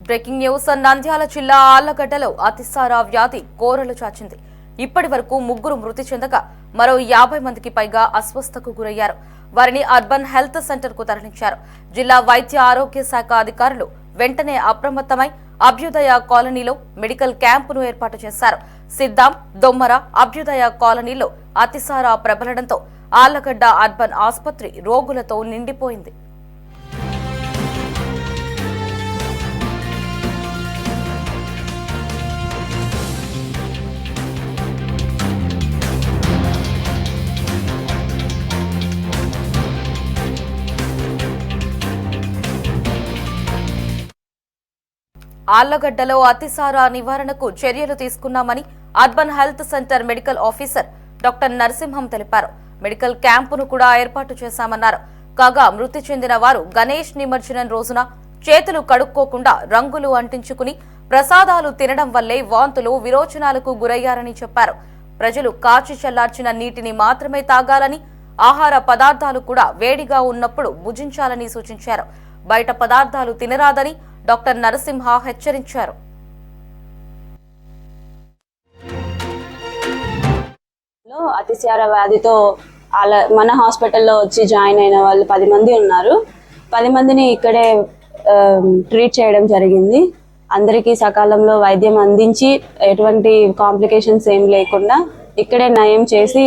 Breaking news. Nandyal జిల్లా ఆళ్లగడ్డలో అతిసార వ్యాధి కోరలు చాచింది. ఇప్పటి వరకు 3 మృతి చెందగా మరో 50 మందికి పైగా అస్వస్థకు గురయ్యారు. వారిని అర్బన్ హెల్త్ సెంటర్ కు తరలించారు. జిల్లా వైద్య ఆరోగ్య శాఖ అధికారులు వెంటనే అప్రమత్తమై అభ్యుదయ కాలనీలో మెడికల్ క్యాంపును ఏర్పాటు చేశారు. సిద్దాం, దొమ్మర, అభ్యుదయ కాలనీలో అతిసార ప్రబలడంతో ఆళ్లగడ్డ అర్బన్ ఆసుపత్రి రోగులతో నిండిపోయింది. ఆళ్లగడ్డలో అతిసార నివారణకు చర్యలు తీసుకున్నామని urban health centre medical officer doctor Narasimham తెలిపారు. మెడికల్ క్యాంపును కూడా ఏర్పాటు చేశామన్నారు. కాగా మృతి చెందిన వారు గణేష్ నిమజ్జనం రోజున చేతులు కడుక్కోకుండా రంగులు అంటించుకుని ప్రసాదాలు తినడం వల్లే వాంతులు, విరోచనాలకు గురయ్యారని చెప్పారు. ప్రజలు కాచి చల్లార్చిన నీటిని మాత్రమే తాగాలని, ఆహార పదార్థాలు కూడా వేడిగా ఉన్నప్పుడు భుజించాలని సూచించారు. బయట పదార్థాలు తినరాదని డాక్టర్ నరసింహ హెచ్చరించారు. అతిసార వ్యాధితో మన హాస్పిటల్లో వచ్చి జాయిన్ అయిన వాళ్ళు 10 మంది ఉన్నారు. 10 మందిని ఇక్కడే ట్రీట్ చేయడం జరిగింది. అందరికీ సకాలంలో వైద్యం అందించి ఎటువంటి కాంప్లికేషన్స్ ఏం లేకుండా ఇక్కడే నయం చేసి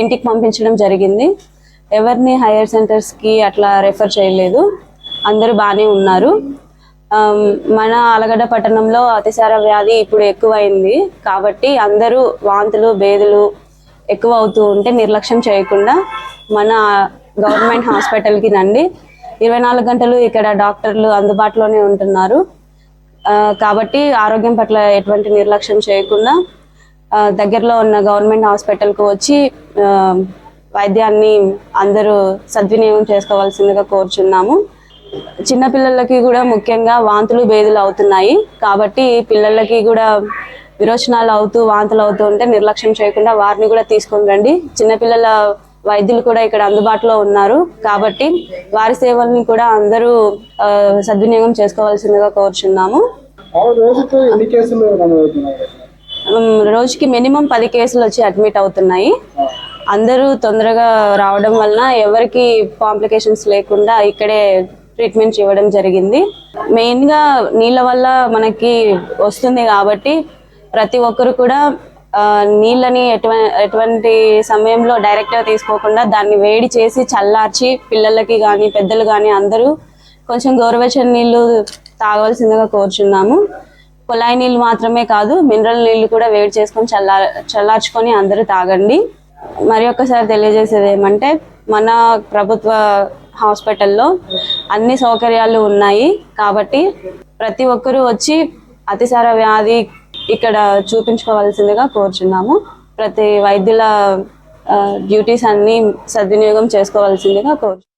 ఇంటికి పంపించడం జరిగింది. ఎవరిని హైయర్ సెంటర్స్కి అట్లా రెఫర్ చేయలేదు. అందరూ బాగానే ఉన్నారు. మన ఆళ్లగడ్డ పట్టణంలో అతిసార వ్యాధి ఇప్పుడు ఎక్కువైంది కాబట్టి అందరూ వాంతులు, బేదులు ఎక్కువ అవుతూ ఉంటే నిర్లక్ష్యం చేయకుండా మన గవర్నమెంట్ హాస్పిటల్కి రండి. 24 గంటలు ఇక్కడ డాక్టర్లు అందుబాటులోనే ఉంటున్నారు కాబట్టి ఆరోగ్యం పట్ల ఎటువంటి నిర్లక్ష్యం చేయకుండా దగ్గరలో ఉన్న గవర్నమెంట్ హాస్పిటల్కు వచ్చి వైద్యాన్ని అందరూ సద్వినియోగం చేసుకోవాల్సిందిగా కోరుచున్నాము. చిన్నపిల్లలకి కూడా ముఖ్యంగా వాంతులు, బేదులు అవుతున్నాయి కాబట్టి పిల్లలకి కూడా విరోచనాలు అవుతూ వాంతులు అవుతూ ఉంటే నిర్లక్ష్యం చేయకుండా వారిని కూడా తీసుకొని రండి. చిన్నపిల్లల వైద్యులు కూడా ఇక్కడ అందుబాటులో ఉన్నారు కాబట్టి వారి సేవల్ని కూడా అందరూ సద్వినియోగం చేసుకోవాల్సిందిగా కోరుచున్నాము. రోజుకి మినిమం 10 కేసులు వచ్చి అడ్మిట్ అవుతున్నాయి. అందరూ తొందరగా రావడం వలన ఎవరికి కాంప్లికేషన్స్ లేకుండా ఇక్కడే ట్రీట్మెంట్ ఇవ్వడం జరిగింది. మెయిన్గా నీళ్ళ వల్ల మనకి వస్తుంది కాబట్టి ప్రతి ఒక్కరు కూడా నీళ్ళని ఎటువంటి సమయంలో డైరెక్ట్గా తీసుకోకుండా దాన్ని వేడి చేసి చల్లార్చి పిల్లలకి కానీ పెద్దలు కానీ అందరూ కొంచెం గోరువెచ్చని నీళ్ళు తాగవలసిందిగా కోరుచున్నాము. కుళాయి నీళ్ళు మాత్రమే కాదు, మినరల్ నీళ్ళు కూడా వేడి చేసుకొని చల్లార్చుకొని అందరూ తాగండి. మరి ఒక్కసారి తెలియజేసేది ఏమంటే మన ప్రభుత్వ హాస్పిటల్లో అన్ని సౌకర్యాలు ఉన్నాయి కాబట్టి ప్రతి ఒక్కరూ వచ్చి అతిసార వ్యాధి ఇక్కడ చూపించుకోవాల్సిందిగా కోరుచున్నాము. ప్రతి వైద్యుల డ్యూటీస్ అన్ని సద్వినియోగం చేసుకోవాల్సిందిగా కోరుచున్నాము.